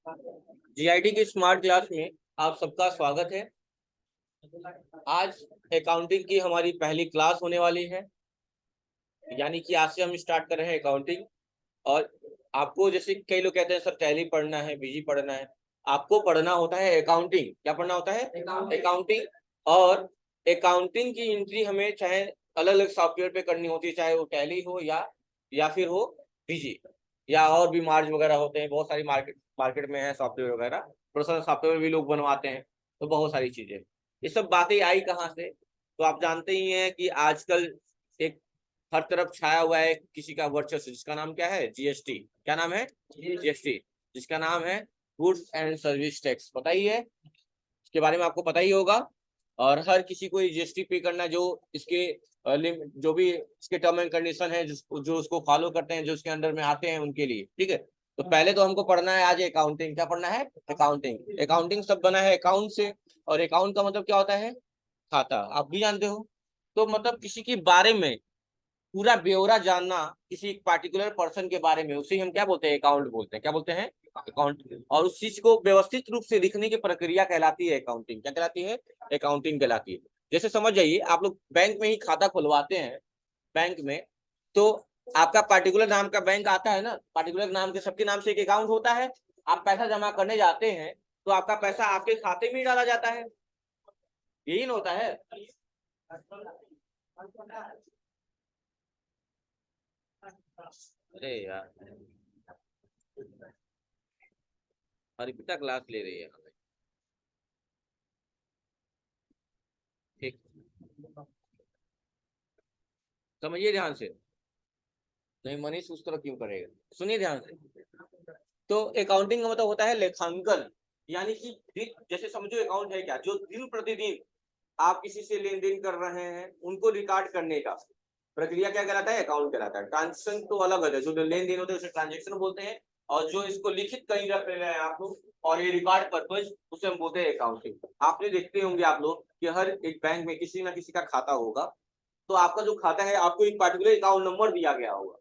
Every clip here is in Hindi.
जीआईटी की स्मार्ट क्लास में आप सबका स्वागत है। आज अकाउंटिंग की हमारी पहली क्लास होने वाली है, यानी कि आज से हम स्टार्ट कर रहे हैं अकाउंटिंग। और आपको जैसे कई लोग कहते हैं सर टैली पढ़ना है, बीजी पढ़ना है, आपको पढ़ना होता है अकाउंटिंग। क्या पढ़ना होता है? अकाउंटिंग। और अकाउंटिंग की एंट्री हमें चाहे अलग अलग सॉफ्टवेयर पे करनी होती है, चाहे वो टैली हो या फिर हो बीजी, या और भी मार्ज वगैरह होते हैं। बहुत सारी मार्केट मार्केट में है सॉफ्टवेयर वगैरह, प्रोफेशनल सॉफ्टवेयर भी लोग बनवाते हैं। तो बहुत सारी चीजें, ये सब बातें आई कहाँ से? तो आप जानते ही हैं कि आजकल एक हर तरफ छाया हुआ है किसी का वर्चस्व, जिसका नाम क्या है? जीएसटी। क्या नाम है? जीएसटी, जिसका नाम है गुड्स एंड सर्विस टैक्स। पता ही है, इसके बारे में आपको पता ही होगा। और हर किसी को जीएसटी पे करना, जो इसके जो भी इसके टर्म एंड कंडीशन है, जो उसको फॉलो करते हैं, जो उसके अंडर में आते हैं उनके लिए, ठीक है। तो पहले तो हमको पढ़ना है आज अकाउंटिंग। क्या पढ़ना है? अकाउंटिंग। अकाउंटिंग सब बना है अकाउंट से, और अकाउंट का मतलब क्या होता है? खाता। आप भी जानते हो। तो मतलब किसी के बारे में पूरा ब्यौरा जानना, किसी एक पार्टिकुलर पर्सन के बारे में, उसे हम क्या बोलते हैं? अकाउंट बोलते हैं। क्या बोलते हैं? अकाउंट। और उस चीज को व्यवस्थित रूप से लिखने की प्रक्रिया कहलाती है अकाउंटिंग। क्या कहलाती है? अकाउंटिंग कहलाती है। जैसे समझ जाइए, आप लोग बैंक में ही खाता खुलवाते हैं। बैंक में तो आपका पार्टिकुलर नाम का बैंक आता है ना, पार्टिकुलर नाम के सबके नाम से एक अकाउंट होता है। आप पैसा जमा करने जाते हैं तो आपका पैसा आपके खाते में ही डाला जाता है, यही ना होता है। अरे यार, अर्पिता क्लास ले रही है। ठीक, समझिए ध्यान से। नहीं, मनीष उस तरह क्यों करेगा? सुनिए ध्यान से। तो अकाउंटिंग का मतलब होता है लेखांकन, यानी कि जैसे समझो अकाउंट है क्या, जो दिन प्रतिदिन आप किसी से लेन देन कर रहे हैं उनको रिकॉर्ड करने का प्रक्रिया क्या कहलाता है? अकाउंट कहलाता है। ट्रांजेक्शन तो अलग है, जो लेन देन होते हैं उसे ट्रांजेक्शन बोलते हैं, और जो इसको लिखित कहीं रख रहे हैं आप लोग और ये रिकॉर्ड पर्पज, उसे हम बोलते हैं अकाउंटिंग। आपने देखते होंगे आप लोग कि हर एक बैंक में किसी ना किसी का खाता होगा। तो आपका जो खाता है, आपको एक पर्टिकुलर अकाउंट नंबर दिया गया होगा।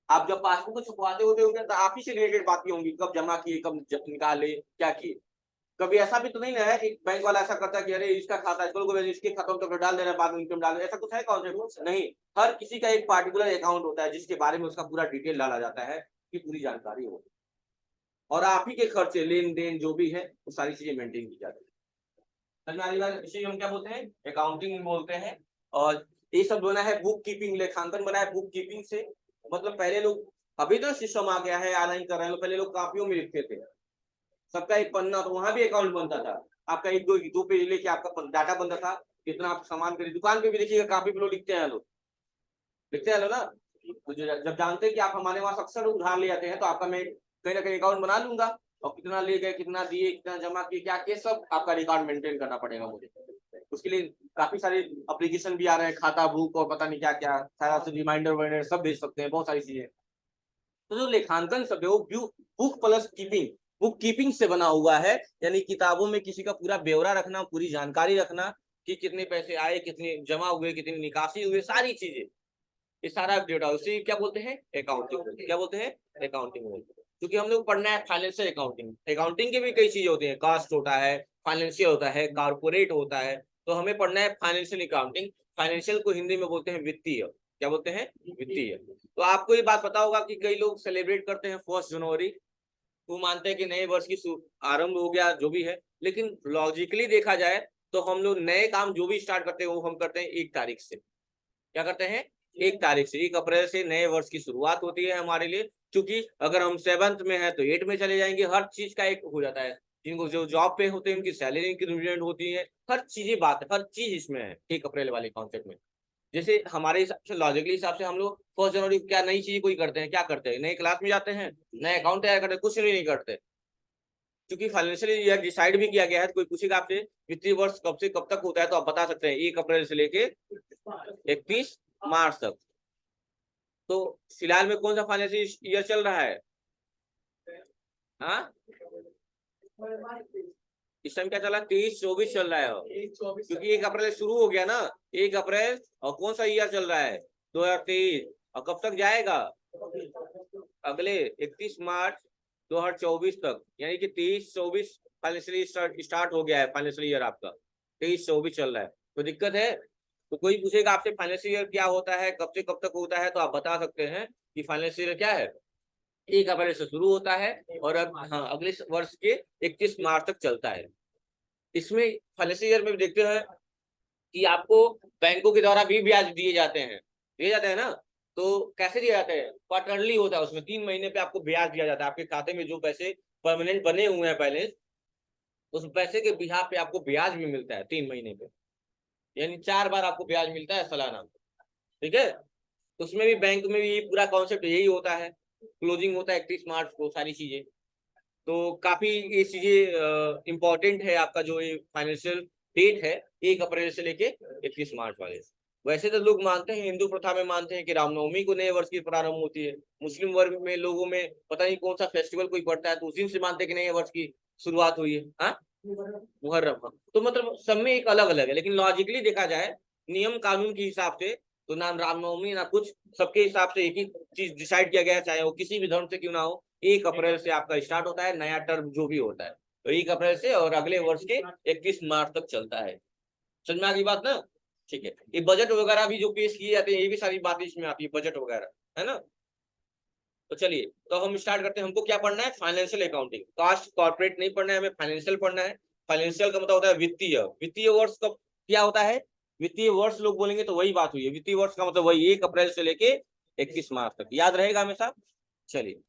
आप जब पासबुक को छुपवाते होते होंगे तो आप ही से रिलेटेड बातें होंगी, कब जमा किए, कब निकाले, क्या किए। कभी ऐसा भी तो नहीं ना है कि बैंक वाला ऐसा करता है कि अरे इसका खाता है, चलो इसके खाता में तो डाल दे रहा है, बाद में इनकम डाल दे, ऐसा कुछ है कॉन्सेप्ट? नहीं। हर किसी का एक पार्टिकुलर अकाउंट होता है जिसके बारे में उसका पूरा डिटेल डाला जाता है, कि पूरी जानकारी हो, और आप ही के खर्चे लेन देन जो भी है वो सारी चीजें मेंटेन की जाती है। समझ में आ रही बात? इसे हम क्या बोलते हैं? अकाउंटिंग बोलते हैं। और ये सब बना है बुक कीपिंग, लेखांकन बना है बुक कीपिंग से। मतलब पहले लोग, अभी तो सिस्टम आ गया है ऑनलाइन कर रहे हैं, पहले लोग कापियों में लिखते थे, सबका एक पन्ना, तो वहां भी अकाउंट बनता था। आपका एक दो पेज लेके आपका डाटा बनता था, कितना आप सामान खरीद। दुकान पे भी देखिएगा, कापी पे लोग लिखते हैं, लोग लिखते हैं ना। तो जब जानते हैं कि आप हमारे वहां अक्सर उधार ले जाते हैं, तो आपका मैं कहीं ना कहीं अकाउंट बना लूंगा, और कितना ले गए, कितना दिए, कितना जमा किए, क्या किए, सब आपका रिकॉर्ड मेंटेन करना पड़ेगा मुझे। उसके लिए काफी सारे एप्लीकेशन भी आ रहे हैं, खाता बुक और पता नहीं क्या क्या, सारा रिमाइंडर वाइंडर सब भेज सकते हैं, बहुत सारी चीजें। तो जो लेखांकन शब्द है वो book plus keeping, book keeping से बना हुआ है। यानी किताबों में किसी का पूरा ब्यौरा रखना, पूरी जानकारी रखना, कि कितने पैसे आए, कितने जमा हुए, कितनी निकासी हुए, सारी चीजें, ये सारा डेटा, उसे क्या बोलते हैं? अकाउंटिंग। क्या बोलते हैं? अकाउंटिंग बोलते हैं। क्योंकि हम लोग पढ़ना है फाइनेंशियल अकाउंटिंग। अकाउंटिंग के भी कई चीजें होती है, कास्ट होता है, फाइनेंशियल होता है, कारपोरेट होता है। तो हमें पढ़ना है फाइनेंशियल अकाउंटिंग। फाइनेंशियल को हिंदी में बोलते हैं वित्तीय। क्या बोलते हैं? वित्तीय। तो आपको ये बात पता होगा कि कई लोग सेलिब्रेट करते हैं 1 जनवरी, वो मानते हैं कि नए वर्ष की आरंभ हो गया, जो भी है। लेकिन लॉजिकली देखा जाए तो हम लोग नए काम जो भी स्टार्ट करते हैं वो हम करते हैं 1 तारीख से। क्या करते हैं? 1 तारीख से, 1 अप्रैल से नए वर्ष की शुरुआत होती है हमारे लिए। क्योंकि अगर हम 7th में है तो 8 में चले जाएंगे, हर चीज का एक हो जाता है। जिनको जो जॉब पे होते हैं उनकी सैलरी इंक्रीमेंट होती है, हर चीजें बात है, हर चीज इसमें है 1 अप्रैल वाले कॉन्सेप्ट में। जैसे हमारे हिसाब से, लॉजिकली हिसाब से, हम लोग 1 जनवरी को क्या नई चीज कोई करते हैं? क्या करते हैं? नए क्लास में जाते हैं, नए अकाउंट तैयार करते हैं, कुछ नहीं करते। क्योंकि फाइनेंशियल ईयर डिसाइड भी किया गया है। तो कोई पूछेगा आपसे वित्तीय वर्ष कब से कब तक होता है, तो आप बता सकते हैं 1 अप्रैल से लेके 31 मार्च तक। तो फिलहाल में कौन सा फाइनेंशियल ईयर चल रहा है? हाँ, इस टाइम क्या चल रहा है? 23-24 चल रहा है, क्योंकि 1 अप्रैल शुरू हो गया ना। 1 अप्रैल, और कौन सा ईयर चल रहा है? 2023। और कब तक जाएगा? अगले 31 मार्च 2024 तक, यानी कि 23-24 फाइनेंशियल स्टार्ट हो गया है, फाइनेंशियल ईयर आपका 23-24 चल रहा है। तो दिक्कत है, तो कोई पूछेगा आपसे फाइनेंशियल ईयर क्या होता है, कब से कब तक होता है, तो आप बता सकते हैं कि फाइनेंशियल ईयर क्या है, 1 अप्रैल से शुरू होता है और हाँ, अगले वर्ष के 31 मार्च तक चलता है। इसमें फाइनेंशियल ईयर में देखते हैं कि आपको बैंकों के द्वारा भी ब्याज दिए जाते हैं ना। तो कैसे दिए जाते हैं, क्वार्टरली होता है, उसमें 3 महीने पे आपको ब्याज दिया जाता है। आपके खाते में जो पैसे परमानेंट बने हुए हैं बैलेंस, उस पैसे के बिहाफ पे आपको ब्याज भी मिलता है 3 महीने पे, यानी 4 बार आपको ब्याज मिलता है सालाना। ठीक है, उसमें भी बैंक में भी पूरा कॉन्सेप्ट यही होता है, क्लोजिंग होता है 31 मार्च को, सारी चीजें। तो काफी ये चीजें इंपॉर्टेंट है, आपका जो ये फाइनेंशियल डेट है 1 अप्रैल से लेके 31 मार्च वाले। वैसे तो लोग मानते हैं, हिंदू प्रथा में मानते हैं कि रामनवमी को नए वर्ष की प्रारंभ होती है। मुस्लिम वर्ग में लोगों में पता नहीं कौन सा फेस्टिवल कोई पड़ता है, तो उस दिन से मानते हैं कि नए वर्ष की शुरुआत हुई है। हाँ, मुहर्रम। तो मतलब सब में एक अलग अलग है, लेकिन लॉजिकली देखा जाए, नियम कानून के हिसाब से, तो ना रामनवमी ना कुछ, सबके हिसाब से एक ही चीज डिसाइड किया गया है, चाहे वो किसी भी धर्म से क्यों ना हो। 1 अप्रैल से आपका स्टार्ट होता है नया टर्म जो भी होता है, तो 1 अप्रैल से और अगले वर्ष के 31 मार्च तक चलता है। समझ में आ गई बात ना? ठीक है, ये बजट वगैरह भी जो पेश किए जाते हैं, ये भी सारी बातें इसमें आती है, बजट वगैरह, है ना। तो चलिए, तो हम स्टार्ट करते हैं। हमको क्या पढ़ना है, फाइनेंशियल अकाउंटिंग। कास्ट कॉर्पोरेट नहीं पढ़ना है हमें, फाइनेंशियल पढ़ना है। फाइनेंशियल का मतलब होता है वित्तीय। वित्तीय वर्ष कब क्या होता है, वित्तीय वर्ष लोग बोलेंगे तो वही बात हुई है। वित्तीय वर्ष का मतलब वही 1 अप्रैल से लेके 31 मार्च तक, याद रहेगा हमेशा। चलिए,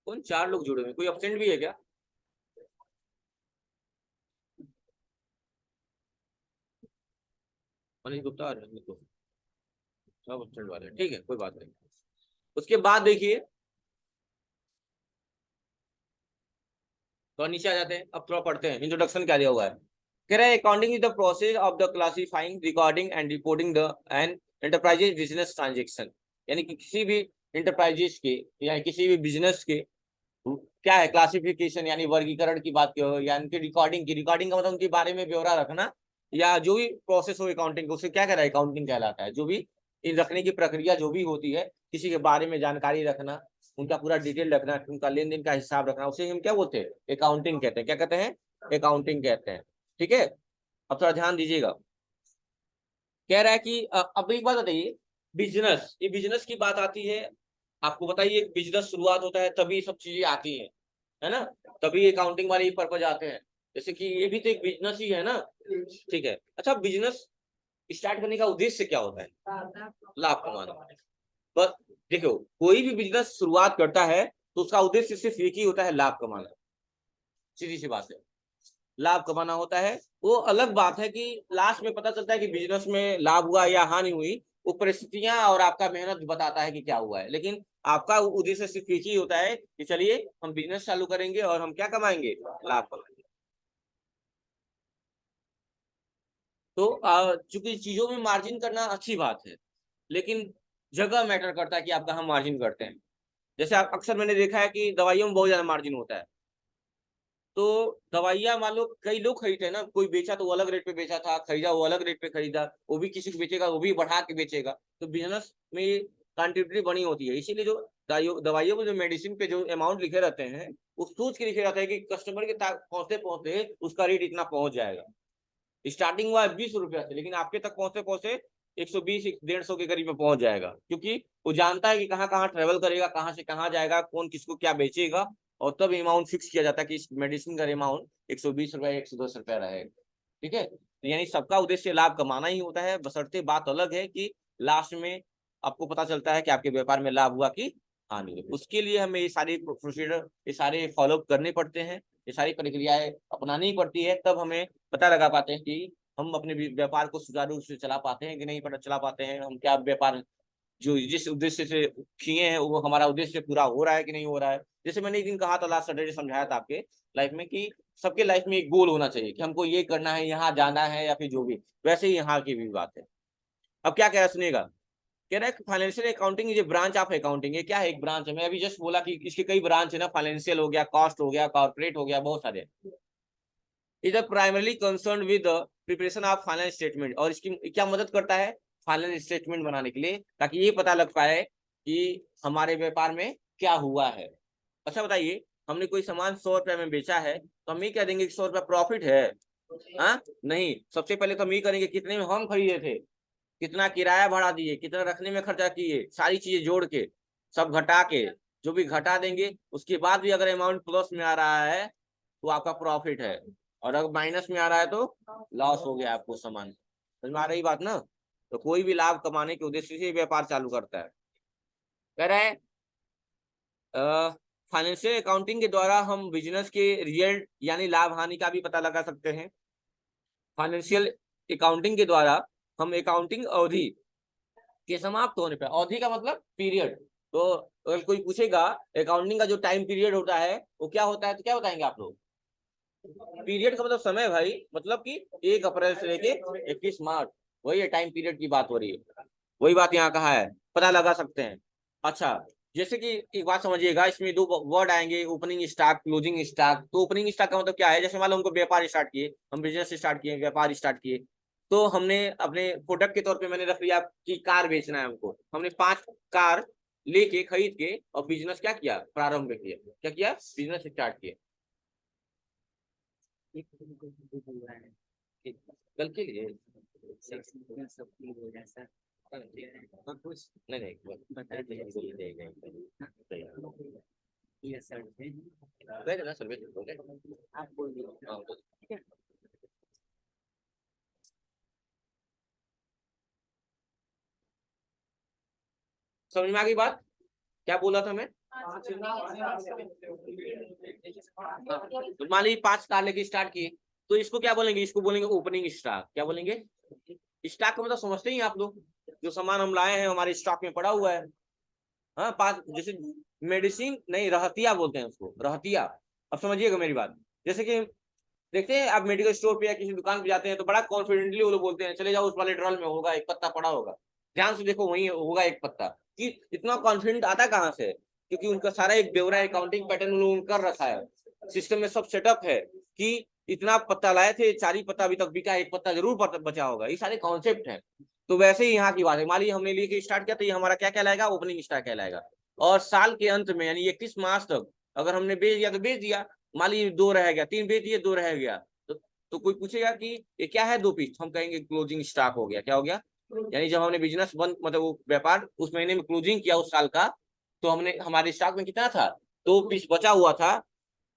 कौन 4 लोग जुड़े हुए, कोई एब्सेंट भी है क्या? मनीष गुप्ता और रजनीश गुप्ता, सब एब्सेंट वाले, ठीक है, कोई बात नहीं। उसके बाद देखिए, तो नीचे आ जाते हैं, अब थोड़ा पढ़ते हैं इंट्रोडक्शन क्या दिया हुआ है। कह रहा है accounting is the process of the classifying, recording and reporting the an enterprise's business transaction. यानी कि किसी भी इंटरप्राइजेज के या किसी भी बिजनेस के क्या है, क्लासिफिकेशन यानी वर्गीकरण की बात करो, या उनकी रिकॉर्डिंग का मतलब उनके बारे में ब्यौरा रखना, या जो भी प्रोसेस हो अकाउंटिंग को, उसे क्या कह रहा है, अकाउंटिंग कहलाता है। जो भी इन रखने की प्रक्रिया जो भी होती है, किसी के बारे में जानकारी रखना, उनका पूरा डिटेल रखना, उनका लेन देन का हिसाब रखना, उसे हम क्या बोलते हैं, अकाउंटिंग कहते हैं। क्या कहते हैं, अकाउंटिंग कहते हैं। ठीक है, अब थोड़ा ध्यान दीजिएगा। कह रहा है कि अब एक बात बताइए, बिजनेस, ये बिजनेस की बात आती है, आपको बताइए बिजनेस शुरुआत होता है तभी सब चीजें आती हैं, है ना, तभी अकाउंटिंग वाले पर्पज आते हैं। जैसे कि ये भी तो एक बिजनेस ही है ना। ठीक है, अच्छा, बिजनेस स्टार्ट करने का उद्देश्य क्या होता है, लाभ कमाना। बस देखो, कोई भी बिजनेस शुरुआत करता है तो उसका उद्देश्य सिर्फ एक ही होता है, लाभ कमाना। सीधी सी बात है, लाभ कमाना होता है। वो अलग बात है कि लास्ट में पता चलता है कि बिजनेस में लाभ हुआ या हानि हुई, वो परिस्थितियां और आपका मेहनत बताता है कि क्या हुआ है, लेकिन आपका उद्देश्य सिर्फ एक ही होता है कि चलिए हम बिजनेस चालू करेंगे और हम क्या कमाएंगे, लाभ कमाएंगे। तो चूंकि चीजों में मार्जिन करना अच्छी बात है, लेकिन जगह मैटर करता है कि आप कहाँ मार्जिन करते हैं। जैसे आप अक्सर मैंने देखा है कि दवाइयों में बहुत ज्यादा मार्जिन होता है। तो दवाइयाँ मान लो कई लोग खरीदते हैं ना, कोई बेचा तो वो अलग रेट पे बेचा था, खरीदा वो अलग रेट पे खरीदा, वो भी किसी को बेचेगा, वो भी बढ़ा के बेचेगा। तो बिजनेस में क्वांटिटी बनी होती है, इसीलिए जो दवाइयों में जो मेडिसिन पे जो अमाउंट लिखे रहते हैं, वो सोच के लिखे रहते हैं कि कस्टमर के तक पहुंचते पहुंचते उसका रेट इतना पहुंच जाएगा। स्टार्टिंग हुआ है 20 रुपया से, लेकिन आपके तक पहुंचते पहुंचते 120 150 के करीब में पहुंच जाएगा, क्योंकि वो जानता है कि कहाँ कहाँ ट्रेवल करेगा, कहाँ से कहाँ जाएगा, कौन किसको क्या बेचेगा, और तब अमाउंट फिक्स किया जाता है कि इस मेडिसिन का अमाउंट 120 रुपया 110 रुपया रहेगा। ठीक है, तो यानी सबका उद्देश्य लाभ कमाना ही होता है, बशर्ते बात अलग है कि लास्ट में आपको पता चलता है कि आपके व्यापार में लाभ हुआ कि हानि हुई। उसके लिए हमें ये सारी प्रोसीजर, ये सारे फॉलो करने पड़ते हैं, ये सारी प्रक्रियाएं अपनानी पड़ती है, तब हमें पता लगा पाते हैं कि हम अपने व्यापार को सुचारू रूप से चला पाते हैं कि नहीं पता चला पाते हैं, हम क्या व्यापार जो जिस उद्देश्य से किए हैं वो हमारा उद्देश्य पूरा हो रहा है कि नहीं हो रहा है। जैसे मैंने एक दिन कहा था, लास्ट सैटरडे समझाया था आपके लाइफ में कि सबके लाइफ में एक गोल होना चाहिए कि हमको ये करना है, यहाँ जाना है, या फिर जो भी, वैसे ही यहाँ की भी बात है। अब क्या कह रहा है सुनिएगा, कह रहा है financial accounting is a branch of accounting. ये क्या है, एक ब्रांच है। मैं अभी जस्ट बोला कि इसके कई ब्रांच है ना, फाइनेंशियल हो गया, कॉस्ट हो गया, कॉर्पोरेट हो गया, बहुत सारे। Is primarily concern with preparation of finance statement, और इसकी क्या मदद करता है, फाइनल स्टेटमेंट बनाने के लिए, ताकि ये पता लग पाए कि हमारे व्यापार में क्या हुआ है। अच्छा बताइए, हमने कोई सामान 100 रुपए में बेचा है तो हम ये कह देंगे कि 100 रुपया प्रॉफिट है? हाँ नहीं, सबसे पहले तो हम ये करेंगे कितने में हम खरीदे थे, कितना किराया भाड़ा दिए, कितना रखने में खर्चा किए, सारी चीजें जोड़ के, सब घटा के, जो भी घटा देंगे उसके बाद भी अगर अमाउंट प्लस में आ रहा है तो आपका प्रॉफिट है, और अगर माइनस में आ रहा है तो लॉस हो गया आपको सामान। समझ में आ रही बात ना? तो कोई भी लाभ कमाने के उद्देश्य से व्यापार चालू करता है। कह रहा है फाइनेंशियल अकाउंटिंग के द्वारा हम बिजनेस के रिजल्ट यानी लाभ हानि का भी पता लगा सकते हैं। फाइनेंशियल अकाउंटिंग के द्वारा हम अकाउंटिंग अवधि के समाप्त होने पर, अवधि का मतलब पीरियड, तो अगर कोई पूछेगा अकाउंटिंग का जो टाइम पीरियड होता है वो क्या होता है, तो क्या बताएंगे आप लोग? पीरियड का मतलब समय भाई, मतलब कि 1 अप्रैल से लेके 21 मार्च, वही है टाइम पीरियड की बात हो रही है, वही बात यहाँ कहा है, पता लगा सकते हैं। अच्छा, जैसे कि एक बात समझिएगा, इसमें दो वर्ड आएंगे, ओपनिंग स्टॉक, क्लोजिंग स्टॉक। तो ओपनिंग स्टॉक का मतलब क्या है? जैसे मान लो हमको व्यापार स्टार्ट किए, हम बिजनेस स्टार्ट किए, व्यापार स्टार्ट किए, तो हमने अपने प्रोडक्ट के तौर पे मैंने रख लिया कि कार बेचना है हमको, हमने 5 कार लेके खरीद के और बिजनेस क्या किया, प्रारंभ किया, क्या किया, बिजनेस स्टार्ट किया। कल के लिए नहीं नहीं बता गए ना सर्वे आप बोल दीजिए। समझ में आ गई बात? क्या बोला था मैं? तो मान लीजिए 5 कार लेके स्टार्ट किए, तो इसको क्या बोलेंगे? इसको बोलेंगे ओपनिंग स्टॉक। क्या बोलेंगे? स्टॉक का मतलब समझते ही आप लोग, जो सामान हम लाए हैं हमारे स्टॉक में पड़ा हुआ है। हाँ, 5 जैसे मेडिसिन नहीं, रहतिया बोलते हैं उसको, रहतिया। अब समझिएगा मेरी बात, जैसे कि देखते हैं आप मेडिकल स्टोर पे या किसी दुकान पे जाते हैं तो बड़ा कॉन्फिडेंटली वो लोग बोलते हैं चले जाओ उस वाले ड्रॉर में होगा 1 पत्ता पड़ा होगा, ध्यान से देखो वहीं होगा 1 पत्ता। कि इतना कॉन्फिडेंट आता कहाँ से? क्योंकि उनका सारा एक ब्यौरा अकाउंटिंग पैटर्न उन्होंने कर रखा है, सिस्टम में सब सेटअप है कि इतना पत्ता लाए थे, 4 ही पत्ता अभी तक बिका, 1 पत्ता जरूर बचा होगा, ये सारे कॉन्सेप्ट है। तो वैसे ही यहाँ की बात है, मान लीजिए हमने लेके स्टार्ट किया तो ये हमारा क्या कहलाएगा, ओपनिंग स्टार्ट कहलाएगा। और साल के अंत में यानी 31 मार्च तक अगर हमने बेच दिया तो बेच दिया, मान लीजिए 2 रह गया, 3 बेच दिए, 2 रह गया, तो कोई पूछेगा कि ये क्या है 2 पीस, हम कहेंगे क्लोजिंग स्टॉक हो गया। क्या हो गया? यानी जब हमने बिजनेस बंद, मतलब वो व्यापार उस महीने में क्लोजिंग किया उस साल का, तो हमने हमारे स्टॉक में कितना था, 2 पीस बचा हुआ था,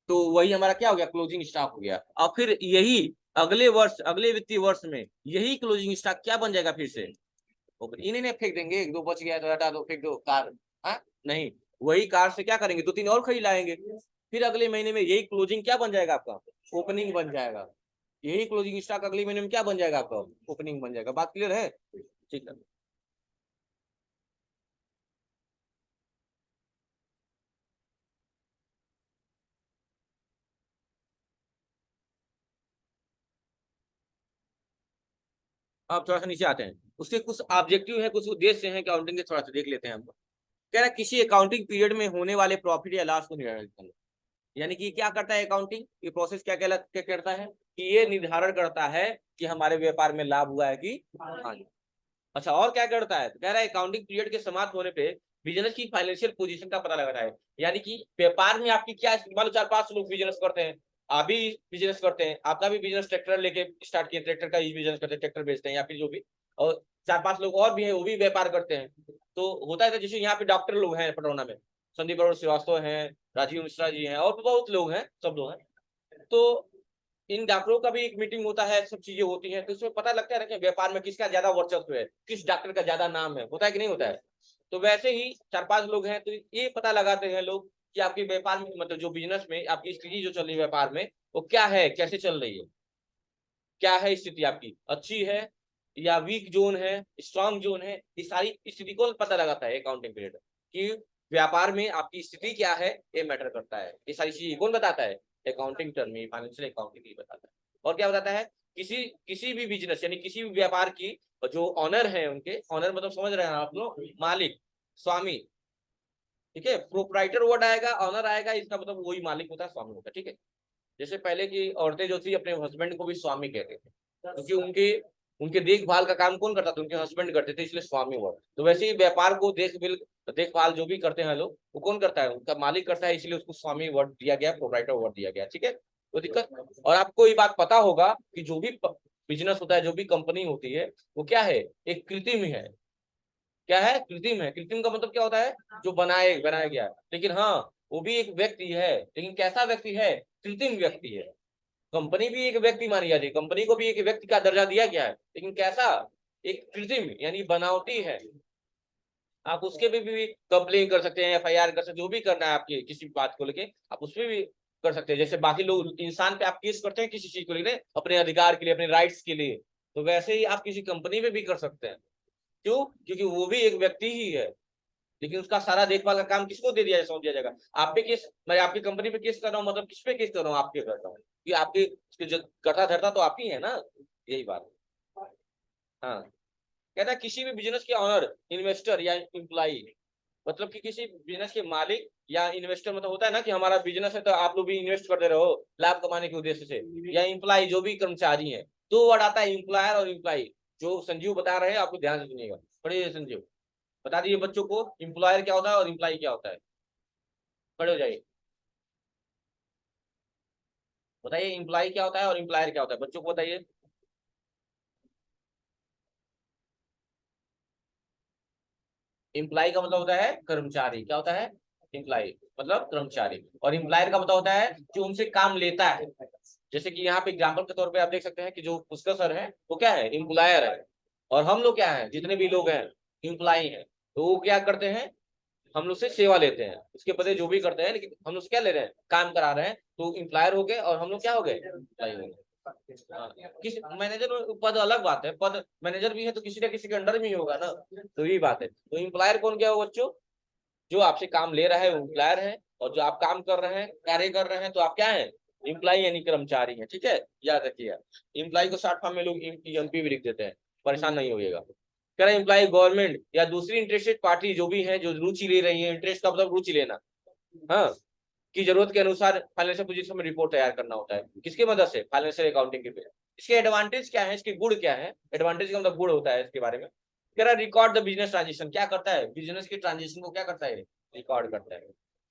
तो वही हमारा क्या हो गया, क्लोजिंग स्टॉक हो गया। और फिर यही अगले वर्ष, अगले वित्तीय वर्ष में यही क्लोजिंग स्टॉक क्या बन जाएगा फिर से, इन्हें फेंक देंगे, 1 2 बच गया तो हटा दो, फेंक दो कार। हाँ नहीं, वही कार से क्या करेंगे, 2 3 और खरीद लाएंगे, फिर अगले महीने में यही क्लोजिंग क्या बन जाएगा आपका, ओपनिंग बन जाएगा। यही क्लोजिंग स्टॉक अगले महीने में क्या बन जाएगा आपका, ओपनिंग बन जाएगा। बात क्लियर है? ठीक है। अब थोड़ा सा नीचे आते हैं, उसके कुछ ऑब्जेक्टिव है, कुछ उद्देश्य हैं अकाउंटिंग के, थोड़ा सा देख लेते हैं हम। कह रहा है किसी अकाउंटिंग पीरियड में होने वाले प्रॉफिट या लॉस को निर्धारित करना। यानी कि क्या करता है अकाउंटिंग, ये प्रोसेस क्या करता है कि ये निर्धारण करता है कि हमारे व्यापार में लाभ हुआ है कि हानि। अच्छा, और क्या करता है? तो कह रहा है अकाउंटिंग पीरियड के समाप्त होने पे बिजनेस की फाइनेंशियल पोजीशन का पता लगाता है। यानी कि व्यापार में आपकी क्या, मान लो 4 5 लोग बिजनेस करते हैं, आप भी बिजनेस करते हैं, आपका भी बिजनेस ट्रैक्टर लेके स्टार्ट किए, ट्रैक्टर का ही बिजनेस करते हैं, ट्रैक्टर बेचते हैं, या फिर जो भी, और 4 5 लोग और भी हैं वो भी व्यापार करते हैं। तो होता है जैसे यहाँ पे डॉक्टर लोग हैं पटौना में, संदीप अरोड़ श्रीवास्तव हैं, राजीव मिश्रा जी हैं, और भी बहुत लोग हैं, सब लोग हैं। तो इन डॉक्टरों का भी एक मीटिंग होता है, सब चीजें होती हैं, तो इसमें पता लगता है ना कि व्यापार में किसका ज्यादा वर्चस्व है, किस डॉक्टर का ज्यादा नाम है, होता है कि नहीं होता है? तो वैसे ही 4 5 लोग हैं तो ये पता लगाते हैं लोग कि आपके व्यापार में, मतलब जो बिजनेस में आपकी स्थिति जो चल रही है व्यापार में, वो क्या है, कैसे चल रही है, क्या है स्थिति आपकी, अच्छी है या वीक जोन है, स्ट्रांग जोन है, ये सारी स्थिति को पता लगाता है अकाउंटिंग पीरियड, कि व्यापार में आपकी स्थिति क्या है, ये मैटर करता है। ये सारी चीजें कौन बताता है? अकाउंटिंग टर्म में, फाइनेंशियल अकाउंटिंग ही बताता है। और क्या बताता है? किसी किसी भी बिजनेस यानी किसी भी व्यापार की जो ऑनर है, उनके ऑनर मतलब समझ रहे हैं आप लोग, मालिक, स्वामी, ठीक है, प्रोप्राइटर वर्ड आएगा, ऑनर आएगा, इसका मतलब वही मालिक होता है, स्वामी होता है, ठीक है। जैसे पहले की औरतें जो थी अपने हस्बैंड को भी स्वामी कहते थे, क्योंकि उनके उनके देखभाल का काम कौन करता था? उनके हस्बैंड करते थे, इसलिए स्वामी वर्ड। तो वैसे ही व्यापार को देखभाल जो भी करते हैं लोग, वो कौन करता है? उनका मालिक करता है, इसलिए उसको स्वामी वर्ड दिया गया, प्रोप्राइटर वर्ड दिया गया। ठीक है, तो दिक्कत। और आपको ये बात पता होगा कि जो भी बिजनेस होता है, जो भी कंपनी होती है, वो क्या है? एक कृत्रिम है। क्या है? कृत्रिम है। कृत्रिम का मतलब क्या होता है? जो बनाया गया है। लेकिन हाँ, वो भी एक व्यक्ति है, लेकिन कैसा व्यक्ति है? कृत्रिम व्यक्ति है। कंपनी भी एक व्यक्ति मानी जाती है, कंपनी को भी एक व्यक्ति का दर्जा दिया गया है, लेकिन कैसा? एक कृत्रिम, यानी बनावटी है। आप उसके भी कंप्लेन कर सकते हैं, एफआईआर कर सकते हैं, जो भी करना है आपकी किसी बात को लेके, आप उसमें भी कर सकते हैं। जैसे बाकी लोग इंसान पे आप केस करते हैं किसी चीज को लेकर, अपने अधिकार के लिए, अपने राइट्स के लिए, तो वैसे ही आप किसी कंपनी में भी कर सकते हैं। क्यों? क्योंकि वो भी एक व्यक्ति ही है, लेकिन उसका सारा देखभाल का काम किसको दे दिया, सौंप दिया जाएगा? आप पे केस, मैं आपकी कंपनी पे केस कर रहा हूँ, मतलब किस पे केस कर रहा हूँ? आपके करता हूँ कि आपके कर्ता धर्ता तो आप ही है ना। यही बात। हाँ, कहता है किसी भी बिजनेस के ऑनर, इन्वेस्टर या इम्प्लाई, मतलब कि किसी बिजनेस के मालिक या इन्वेस्टर, मतलब होता है ना कि हमारा बिजनेस है तो आप लोग भी इन्वेस्ट करते रहो लाभ कमाने के उद्देश्य से, या इम्प्लाई जो भी कर्मचारी है। दो वर्ड आता है, इम्प्लायर और इम्प्लाई, जो संजीव बता रहे हैं, आपको ध्यान से सुनिएगा। पढ़िए संजीव, बता दीजिए बच्चों को इम्प्लॉयर क्या होता है और इम्प्लाई क्या होता है। खड़े हो जाइए, बताइए इम्प्लाई क्या होता है और इम्प्लायर क्या होता है, बच्चों को बताइए। इम्प्लाई का मतलब होता है कर्मचारी। क्या होता है? इम्प्लाई मतलब कर्मचारी। और इम्प्लायर का मतलब होता है जो उनसे काम लेता है। जैसे कि यहाँ पे एग्जाम्पल के तौर पे आप देख सकते हैं कि जो पुष्कर सर है वो क्या है? इम्प्लायर है। और हम लोग क्या है? जितने भी लोग हैं, इम्प्लाई हैं। तो वो क्या करते हैं? हम लोग से सेवा लेते हैं, उसके बदले जो भी करते हैं, लेकिन हम लोग से क्या ले रहे हैं? काम करा रहे हैं। तो इम्प्लायर हो गए और हम लोग क्या हो गए? इम्प्लाई हो गए। हाँ, किस मैनेजर पद अलग बात है, पद मैनेजर भी है तो किसी न किसी के अंडर में ही होगा ना। तो यही बात है। तो इम्प्लायर कौन क्या हो बच्चों? जो आपसे काम ले रहा है वो एम्प्लॉयर है, और जो आप काम कर रहे हैं, कार्य कर रहे हैं, तो आप क्या है? इम्प्लाई यानी कर्मचारी है। ठीक है, याद रखिएगा। इम्प्लाई को शॉर्ट फॉर्म में लोग एमपी भी लिख देते हैं, परेशान नहीं होइएगा। कह रहे इम्प्लाई गवर्नमेंट या दूसरी इंटरेस्टेड पार्टी जो भी है, जो रुचि ले रही है, इंटरेस्ट का मतलब रुचि लेना, हाँ, की जरूरत के अनुसार फाइनेंशियल पोजीशन में रिपोर्ट तैयार करना होता है। किसकी मदद से? फाइनेंशियल अकाउंटिंग के पे। इसके एडवांटेज क्या है, इसके गुण क्या है? एडवांटेज का मतलब गुण होता है इसके बारे में। कह रहा रिकॉर्ड द बिजनेस ट्रांजेक्शन, क्या करता है? बिजनेस की ट्रांजेक्शन को क्या करता है? रिकॉर्ड करता है।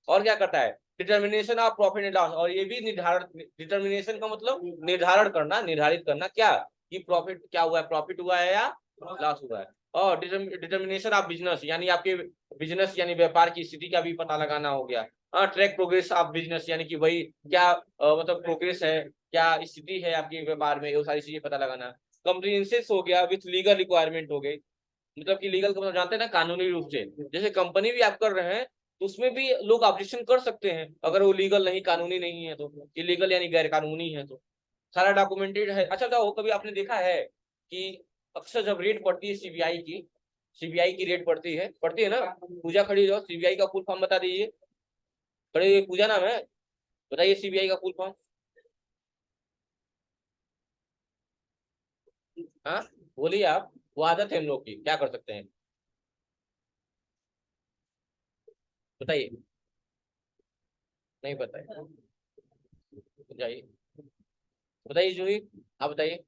और क्या करता है? Determination of profit and loss, और ये भी निर्धारण, डिटर्मिनेशन का मतलब निर्धारण करना, निर्धारित करना क्या, कि प्रॉफिट क्या हुआ है, प्रॉफिट हुआ है या लॉस हुआ है। और डिटर्मिनेशन ऑफ बिजनेस, यानी आपके बिजनेस यानी व्यापार की स्थिति का भी पता लगाना हो गया। हाँ, ट्रैक प्रोग्रेस ऑफ बिजनेस, यानी कि वही क्या मतलब प्रोग्रेस है, क्या स्थिति है आपके व्यापार में, वो सारी चीजें पता लगाना। कंप्रिहेंसिव हो गया विथ लीगल रिक्वायरमेंट हो गई, मतलब कि लीगल का मतलब जानते हैं ना, कानूनी रूप से। जैसे कंपनी भी आप कर रहे हैं तो उसमें भी लोग ऑब्जेक्शन कर सकते हैं, अगर वो लीगल नहीं, कानूनी नहीं है तो। इलीगल यानी गैर कानूनी है तो। सारा डॉक्यूमेंटेड है। अच्छा बताओ, कभी आपने देखा है कि अक्सर जब रेट पड़ती है सीबीआई की, सीबीआई की रेट पड़ती है ना, पूजा खड़ी हो जाओ, सीबीआई का फुल फॉर्म बता दीजिए। खड़े, पूजा नाम है, बताइए सीबीआई का फुल फॉर्म। हाँ, बोलिए आप, वो आदत है हम लोग की, क्या कर सकते हैं, बताइए। नहीं पता है, जाइए, बताइए जो ही, आप बताइए।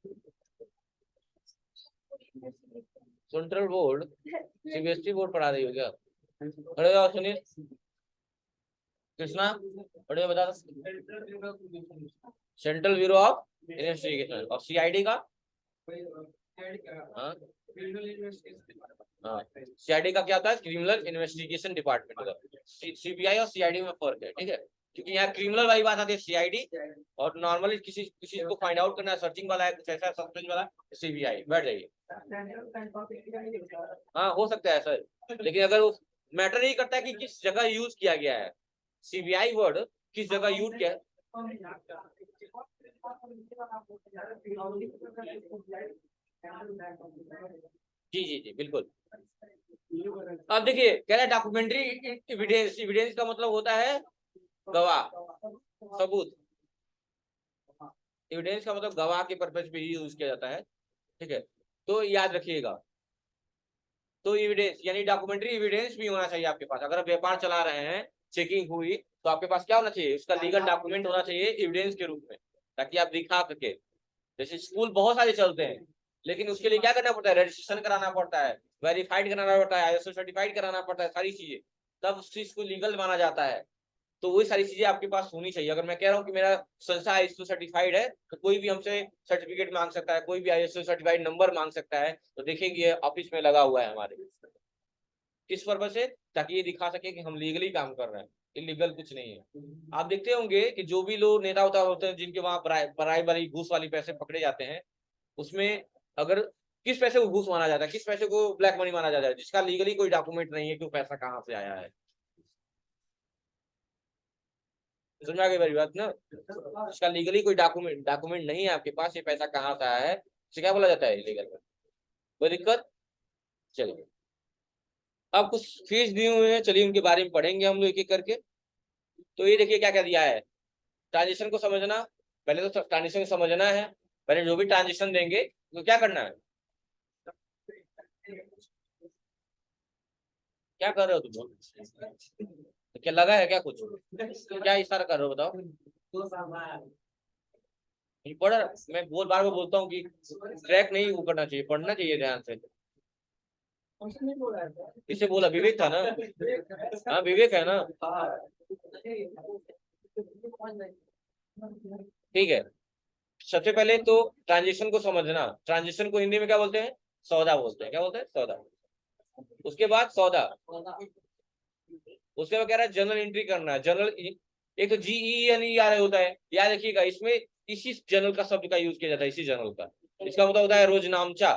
सेंट्रल बोर्ड, सीबीएसई बोर्ड पढ़ा रही हो क्या? खड़े हो जाओ, सुनील, कृष्णा, खड़े हो, बता। Central bureau of investigation. और सीआईडी का? हाँ, हाँ, सीआईडी का क्या होता है? क्रिमिनल इन्वेस्टिगेशन डिपार्टमेंट का। सीबीआई और सीआईडी में फर्क है, ठीक है, क्योंकि यहाँ क्रिमिनल वाली बात आती है सीआईडी, और नॉर्मली किसी किसी को फाइंड आउट करना है, सर्चिंग वाला है, कुछ ऐसा सस्पेंस वाला, सीबीआई। बैठ जाइए। हाँ, हो सकता है सर, लेकिन अगर वो मैटर नहीं करता है कि किस जगह यूज किया गया है, सीबीआई वर्ड किस जगह यूज किया है। जी जी जी, बिल्कुल। अब देखिए, कह रहा है डॉक्यूमेंट्री एविडेंस, एविडेंस का मतलब होता है गवाह, सबूत। एविडेंस का मतलब गवाह के पर्पज पे ही यूज किया जाता है, ठीक है, तो याद रखिएगा। तो एविडेंस यानी डॉक्यूमेंट्री एविडेंस भी होना चाहिए आपके पास। अगर आप व्यापार चला रहे हैं, चेकिंग हुई, तो आपके पास क्या होना चाहिए? उसका लीगल डॉक्यूमेंट होना चाहिए एविडेंस के रूप में, ताकि आप दिखा सके। जैसे स्कूल बहुत सारे चलते हैं, लेकिन उसके लिए क्या करना पड़ता है, रजिस्ट्रेशन कराना पड़ता है, वेरीफाइड कराना पड़ता है, आईएसओ सर्टिफाइड कराना पड़ता है, सारी चीजें, तब उस चीज को लीगल माना जाता है। तो वही सारी चीजें आपके पास होनी चाहिए। अगर मैं कह रहा हूँ कि मेरा संस्था आईएसओ सर्टिफाइड है, तो कोई भी हमसे सर्टिफिकेट मांग सकता है, कोई भी आईएसओ सर्टिफाइड नंबर मांग सकता है, तो देखेंगे ऑफिस में लगा हुआ है हमारे। किस पर्पज से, ताकि ये दिखा सके कि हम लीगली काम कर रहे हैं, इलीगल कुछ नहीं है। आप देखते होंगे कि जो भी लोग नेता उता होते हैं, जिनके वहां पराई वाली घूस वाली पैसे पकड़े जाते हैं, उसमें अगर किस पैसे को घूस माना जाता है, किस पैसे को ब्लैक मनी माना जाता है, जिसका लीगली कोई डॉक्यूमेंट नहीं है कि वो पैसा कहाँ से आया है। समझ आ गई मेरी बात ना। इसका लीगली कोई डॉक्यूमेंट डॉक्यूमेंट नहीं है आपके पास, ये पैसा कहाँ से आया है, इसे क्या बोला जाता है, इलीगल। कोई दिक्कत। चलिए, अब कुछ फीस दिए हुए हैं, चलिए उनके बारे में पढ़ेंगे हम लोग एक एक करके। तो ये देखिए क्या क्या दिया है। ट्रांजिशन को समझना, पहले तो ट्रांजिशन समझना है। पहले जो भी ट्रांजिशन देंगे तो क्या करना है, क्या कर रहे हो तुम लोग? तो क्या लगा है क्या कुछ, क्या इशारा कर रहे हो बताओ। नहीं पढ़, मैं बार बार बोलता हूँ कि ट्रैक नहीं वो करना चाहिए, पढ़ना चाहिए ध्यान से। किसे बोला, विवेक था ना। हाँ विवेक है ना। ठीक है, सबसे पहले तो ट्रांजिशन को समझना। ट्रांजिशन को हिंदी में क्या बोलते हैं, सौदा बोलते हैं। क्या बोलते हैं, सौदा। उसके बाद सौदा, उसके बाद कह रहा है जनरल एंट्री करना है। जनरल, एक तो GENER होता है, याद रखिएगा, इसमें इसी जनरल का शब्द का यूज किया जाता है, इसी जनरल का। इसका मतलब होता है रोजनामचा।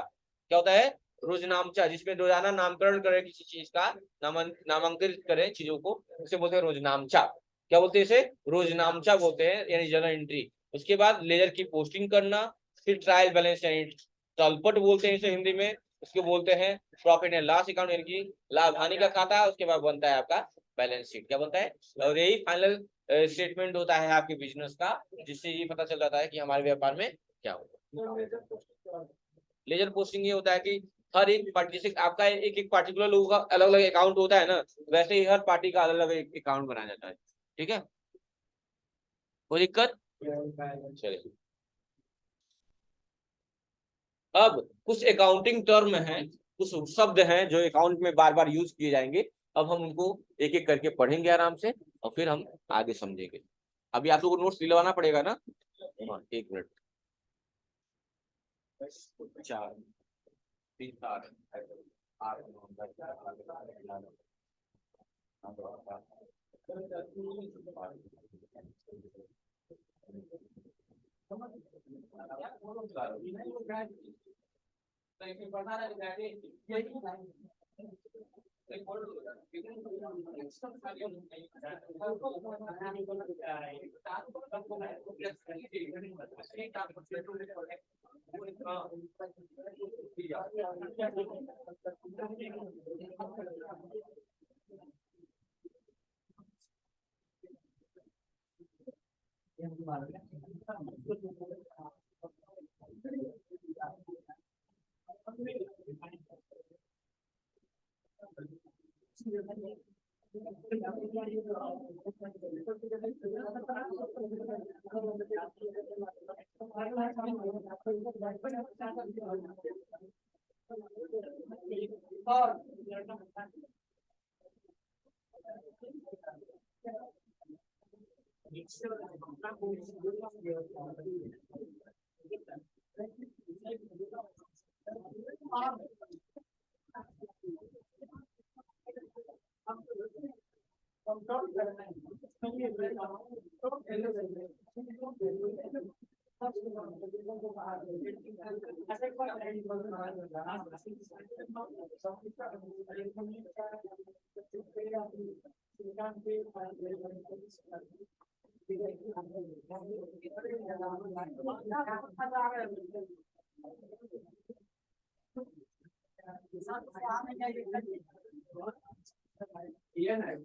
क्या होता है, रोजनामचा, जिसमें रोजाना नामकरण करें किसी चीज का, नामांकित करें चीजों को, उसे बोलते हैं रोजनामचा। क्या बोलते हैं इसे, रोजनामचा बोलते हैं, यानी जनरल एंट्री। उसके बाद लेजर की पोस्टिंग करना, फिर ट्रायल बैलेंस यानी तलपट बोलते हैं इसे हिंदी में। उसके बोलते हैं प्रॉफिट एंड लॉस अकाउंट, यानी कि लाभ हानि का खाता। उसके बाद बनता है आपका बैलेंस शीट। क्या बनता है, और यही फाइनल स्टेटमेंट होता है आपके बिजनेस का, जिससे ये पता चल जाता है कि हमारे व्यापार में क्या होगा। लेजर पोस्टिंग ये होता है कि हर एक पार्टी, जैसे आपका एक एक पार्टिकुलर लोगों का अलग अलग अकाउंट होता है ना, वैसे ही हर पार्टी का अलग अलग अकाउंट बनाया जाता है। ठीक है, कोई दिक्कत। चलिए, अब कुछ अकाउंटिंग टर्म हैं, कुछ शब्द हैं जो अकाउंट में बार बार यूज किए जाएंगे। अब हम उनको एक एक करके पढ़ेंगे आराम से, और फिर हम आगे समझेंगे। अभी आप लोगों को नोट्स दिलवाना पड़ेगा ना। हाँ, एक मिनट। चार, तीन, चार, आठ, नौ, दस, ग्यारह,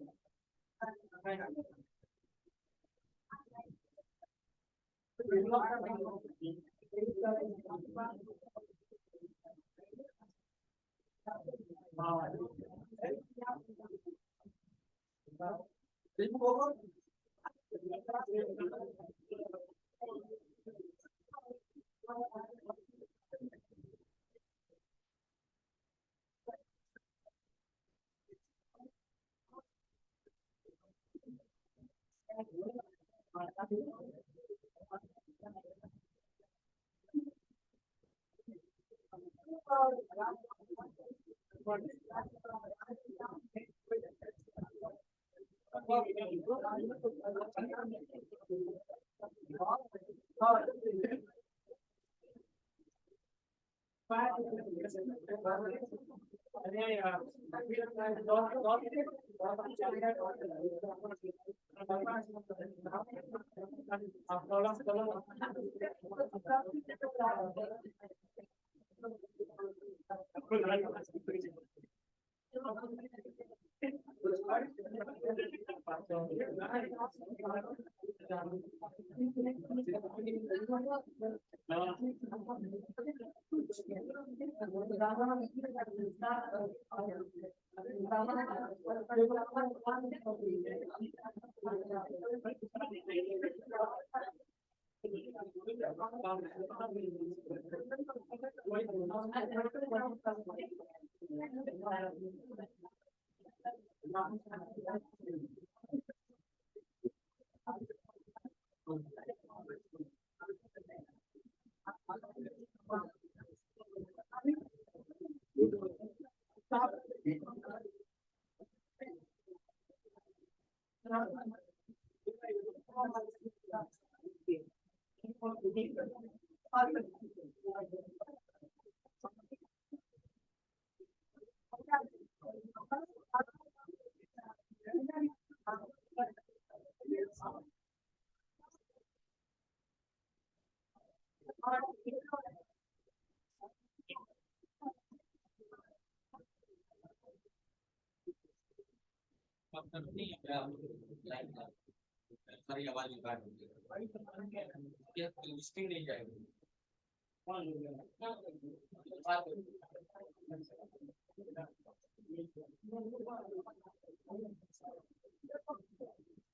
सारी आवाज निकाल नहीं जाएगी।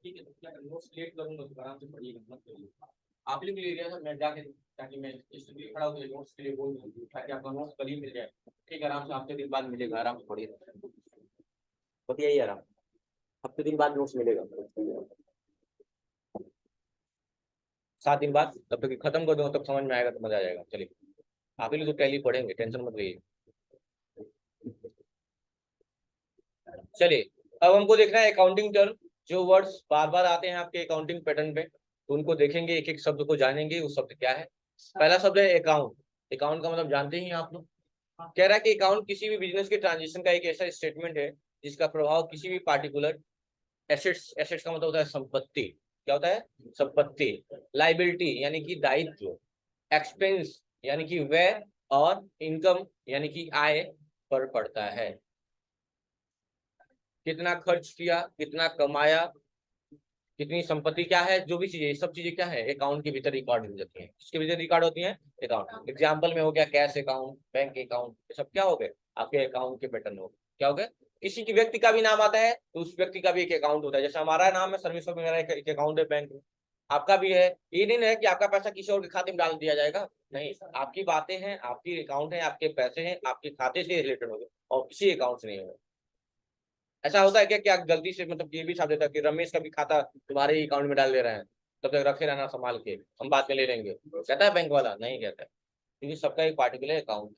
ठीक है, क्या नोट्स लेट करूंगा तो आराम से पढ़िएगा, मत करिए। आप लोग के लिए गया मैं जाके, ताकि मैं इसलिए खड़ा होकर नोट्स के लिए बोल दूं, ताकि आपका नोट्स कल ही मिल जाए। ठीक है, आराम से हफ्ते दिन बाद मिलेगा, आराम से पढ़िए, बताइए आराम, हफ्ते दिन बाद नोट्स मिलेगा, 7 दिन बाद, तब तक खत्म कर दो, तब समझ में आएगा तो मजा आ जाएगा। चलिए, आप ही लोग तो टैली पढ़ेंगे, टेंशन मत लीजिए। चलिए, अब हमको देखना है अकाउंटिंग टर्म, जो वर्ड्स बार बार आते हैं आपके अकाउंटिंग पैटर्न पे, तो उनको देखेंगे, एक एक शब्द को जानेंगे, उस शब्द क्या है। पहला शब्द है अकाउंट। अकाउंट का मतलब जानते ही हैं आप लोग। कह रहा है कि अकाउंट किसी भी बिजनेस के ट्रांजेक्शन का एक ऐसा स्टेटमेंट है जिसका प्रभाव किसी भी पार्टिकुलर एसेट्स, एसेट्स का मतलब होता है संपत्ति, क्या होता है, संपत्ति, लाइबिलिटी यानी कि दायित्व, एक्सपेंस यानी कि व्यय, और इनकम यानी कि आय पर पड़ता है। कितना खर्च किया, कितना कमाया, कितनी संपत्ति, क्या है, जो भी चीजें, सब चीजें क्या है, अकाउंट के भीतर रिकॉर्ड हो जाती हैं। किसके भीतर रिकॉर्ड होती हैं, अकाउंट। एग्जाम्पल में हो गया कैश अकाउंट, बैंक अकाउंट, ये सब क्या हो गए, आपके अकाउंट के पैटर्न हो गए। क्या हो गए, किसी की व्यक्ति का भी नाम आता है तो उस व्यक्ति का भी एक अकाउंट होता है। जैसे हमारा नाम है सर्वेश्वर, मेरा एक अकाउंट है बैंक में, आपका भी है। ये नहीं है कि आपका पैसा किसी और के खाते में डाल दिया जाएगा, नहीं, आपकी बातें हैं, आपकी अकाउंट है, आपके पैसे हैं, आपके खाते से रिलेटेड हो गए और किसी अकाउंट से नहीं होगा। ऐसा होता है क्या, क्या गलती से मतलब ये भी छाप देता है कि रमेश का भी खाता तुम्हारे ही अकाउंट में डाल दे रहे हैं, तब तक रखे रहना संभाल के, हम बाद में ले लेंगे, कहता है बैंक वाला, नहीं कहता है, क्योंकि सबका एक पार्टिकुलर अकाउंट।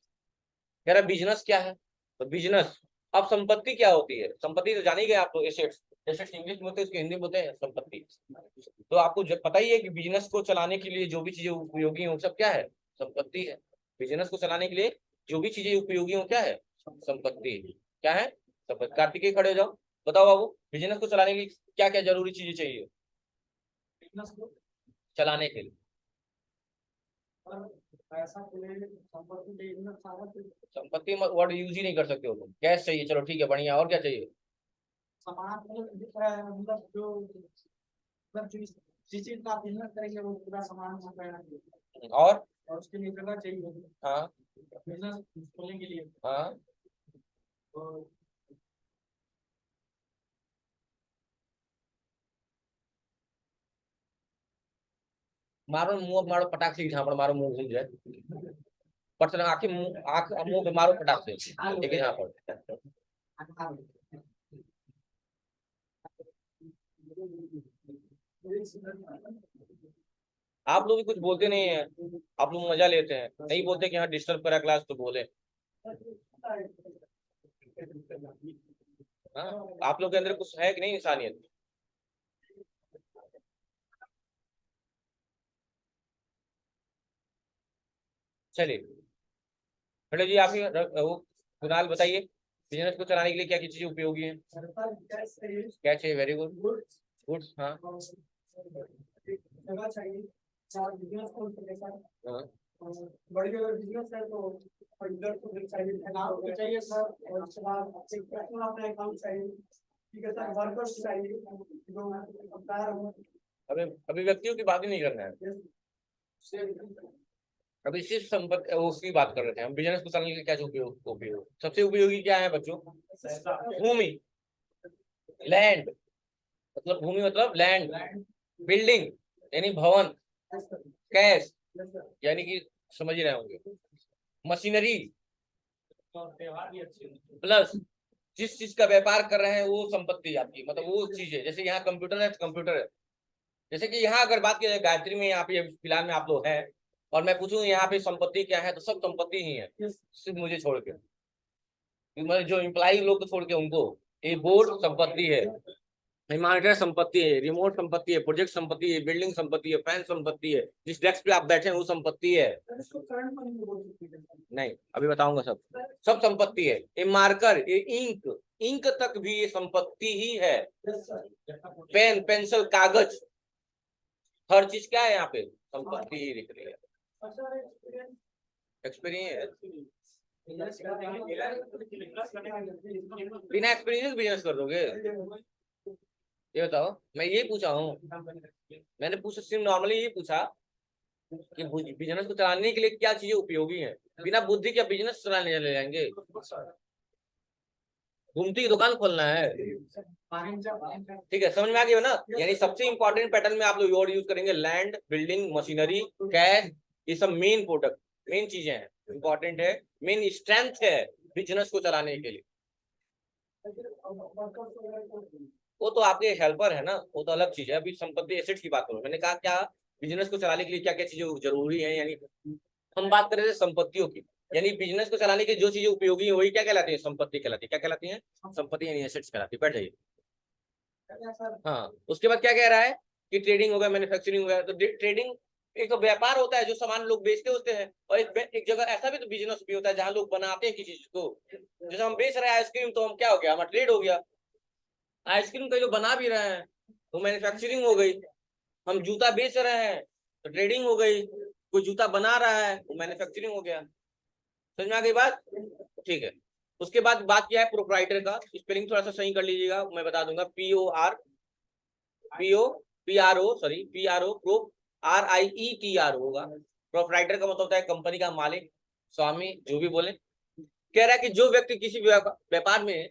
कह रहा बिजनेस क्या है, तो बिजनेस, अब संपत्ति क्या होती है, संपत्ति तो जान ही गए आप लोग, एसेट्स, एसेट्स इंग्लिश में होते हैं, उसके हिंदी में होते हैं संपत्ति। तो आपको जब पता ही है कि बिजनेस को चलाने के लिए जो भी चीजें उपयोगी हो सब क्या है, संपत्ति है। बिजनेस को चलाने के लिए जो भी चीजें उपयोगी हो क्या है, संपत्ति, क्या है, संपत्ति। कार्तिकेय खड़े हो जाओ, बताओ बाबू, बिजनेस को चलाने के लिए क्या क्या जरूरी चीजें चाहिए, बिजनेस को चलाने के लिए, पैसा संपत्ति वर्ड यूज ही नहीं कर सकते हो तुम, कैश चाहिए, चलो ठीक है बढ़िया, और क्या चाहिए, सामान, मतलब जो जिस चीज का बिजनेस करेंगे वो पूरा सामान और उसके लिए जगह चाहिए, हाँ, बिजनेस खोलने के लिए, हाँ, तो मारो मुंह मारो पटाख से झापड़ मारो, मुंह घूम जाए, पट आंखें मुंह, आंख मुंह पे मारो पटाख से, ठीक है, झापड़। आप लोग भी कुछ बोलते नहीं है, आप लोग मजा लेते हैं, नहीं बोलते कि हाँ डिस्टर्ब करा क्लास तो बोले। हाँ, आप लोग के अंदर कुछ है कि नहीं इंसानियत? चलिए हेलो जी, आप ही वो कुणाल बताइए, बिजनेस को चलाने के लिए क्या क्या चीजें उपयोगी हैं? क्या चाहिए? Very good. गुड, हाँ। हाँ। बड़ी अगर बिजनेस है तो इधर तो चाहिए सर, और उसके बाद एक पर्सनल अपना अकाउंट चाहिए, ठीक है सर, वर्कर्स चाहिए जो अभी अभी व्यक्तियों की बात ही नहीं करना है, अभी सिर्फ संपत्ति उसकी बात कर रहे थे हम। बिजनेस को चलाने के लिए क्या उपयोग उपयोग सबसे उपयोगी क्या है बच्चों? भूमि, लैंड, मतलब भूमि मतलब लैंड, बिल्डिंग यानी भवन, कैश यानी कि समझ ही रहे होंगे, मशीनरी, प्लस जिस चीज का व्यापार कर रहे हैं वो संपत्ति आपकी, मतलब वो चीज है। जैसे यहाँ कंप्यूटर है तो कंप्यूटर है। जैसे कि यहाँ अगर बात की जाए गायत्री में, यहाँ पे फिलहाल में आप लोग हैं और मैं पूछूं यहाँ पे संपत्ति क्या है, तो सब संपत्ति ही है सिर्फ मुझे छोड़ के, मतलब जो एम्प्लॉई लोग को छोड़ के उनको। ये बोर्ड संपत्ति है, मॉनिटर संपत्ति है, रिमोट संपत्ति है, प्रोजेक्ट संपत्ति है, बिल्डिंग संपत्ति है, फैन संपत्ति है, जिस डेस्क पे आप बैठे हैं वो संपत्ति है। नहीं अभी बताऊंगा, सब सब संपत्ति है। ये मार्कर, ये इंक, इंक तक भी ये संपत्ति ही है। पेन, पेंसिल, कागज, हर चीज क्या है यहाँ पे? संपत्ति ही दिख रही है। एक्सपीरियंस, बिना एक्सपीरियंस बिजनेस कर दोगे? ये बताओ, मैं ये पूछा हूँ, मैंने पूछा सिर्फ नॉर्मली ये पूछा कि बिजनेस को चलाने के लिए क्या चीजें उपयोगी हैं। बिना बुद्धि के बिजनेस चलाने चले जाएंगे? घूमती की दुकान खोलना है, ठीक है, समझ में आ गया ना? यानी सबसे इंपॉर्टेंट पैटर्न में आप लोग वर्ड यूज करेंगे, लैंड, बिल्डिंग, मशीनरी, कैश, ये सब मेन प्रोडक्ट, मेन चीजें हैं, इंपॉर्टेंट है, मेन स्ट्रेंथ है बिजनेस को चलाने के लिए। वो तो आपके हेल्पर है ना, वो तो अलग चीज है। अभी संपत्ति एसेट्स की बात करो, मैंने कहा क्या बिजनेस को चलाने के लिए क्या क्या चीजें जरूरी है, यानी हम बात कर रहे थे संपत्तियों की। यानी बिजनेस को चलाने की जो चीजें उपयोगी है वही क्या कहलाती है? संपत्ति कहलाती है। क्या कहलाती है? संपत्ति यानी एसेट्स कहलाती है। बैठ जाइए। हाँ, उसके बाद क्या कह रहा है कि ट्रेडिंग हो गया, मैन्युफैक्चरिंग हो गया। तो ट्रेडिंग एक तो व्यापार होता है जो सामान लोग बेचते होते हैं, और एक जगह ऐसा भी तो बिजनेस भी होता है जहाँ लोग बनाते हैं किसी चीज को। जैसे हम बेच रहे हैं आइसक्रीम, तो हम क्या हो गया, हमारा ट्रेड हो गया। आइसक्रीम कई लोग बना भी रहे हैं तो मैन्युफैक्चरिंग हो गई। हम जूता बेच रहे हैं तो ट्रेडिंग हो गई। कोई जूता बना रहा है तो मैन्युफैक्चरिंग हो गया। समझ में आ गई बात? ठीक है। उसके बाद बात किया है प्रोप्राइटर का, स्पेलिंग थोड़ा सा सही कर लीजिएगा, मैं बता दूंगा। P R O pro, RIETR होगा। प्रोप्राइटर का मतलब होता है कंपनी का मालिक, स्वामी, जो भी बोले। कह रहा है कि जो व्यक्ति किसी व्यापार में,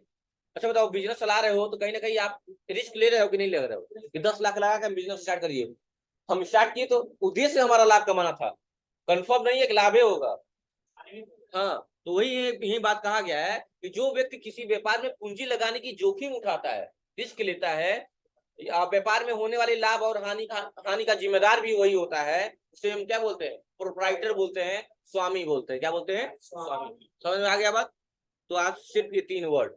अच्छा बताओ, बिजनेस चला रहे हो तो कहीं ना कहीं आप रिस्क ले रहे हो कि नहीं ले रहे हो? कि 10 लाख लगा कर बिजनेस स्टार्ट करिए। हम स्टार्ट किए तो उद्देश्य हमारा लाभ कमाना था, कंफर्म नहीं है कि लाभ होगा। हाँ, तो वही यही बात कहा गया है कि जो व्यक्ति किसी व्यापार में पूंजी लगाने की जोखिम उठाता है, रिस्क लेता है, व्यापार में होने वाले लाभ और हानि का जिम्मेदार भी वही होता है, उसे हम क्या बोलते हैं? प्रोप्राइटर बोलते हैं, स्वामी बोलते हैं। क्या बोलते हैं? स्वामी। समझ में आ गया बात? तो आज सिर्फ ये 3 वर्ड,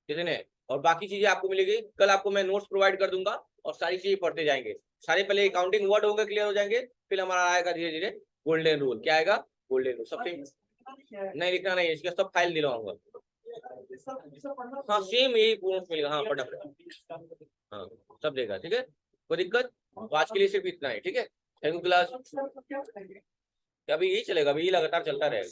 कितने, और बाकी चीजें आपको मिलेगी। कल आपको मैं नोट्स प्रोवाइड कर दूंगा और सारी चीजें पढ़ते जाएंगे। सारे पहले अकाउंटिंग वर्ड होंगे, क्लियर हो जाएंगे, फिर हमारा आएगा धीरे धीरे गोल्डन रूल। क्या आएगा? Golden rule. सबसे नहीं लिखना नहीं है, इसका सब फाइल दिलवाऊंगा। हाँ सेम यही पूर्ण मिलेगा। हाँ पढ़ना पड़ेगा, हाँ सब देगा, ठीक है, कोई दिक्कत? तो आज के लिए सिर्फ इतना ही, ठीक है। Thank you class. अभी यही चलेगा, अभी यही लगातार चलता रहेगा।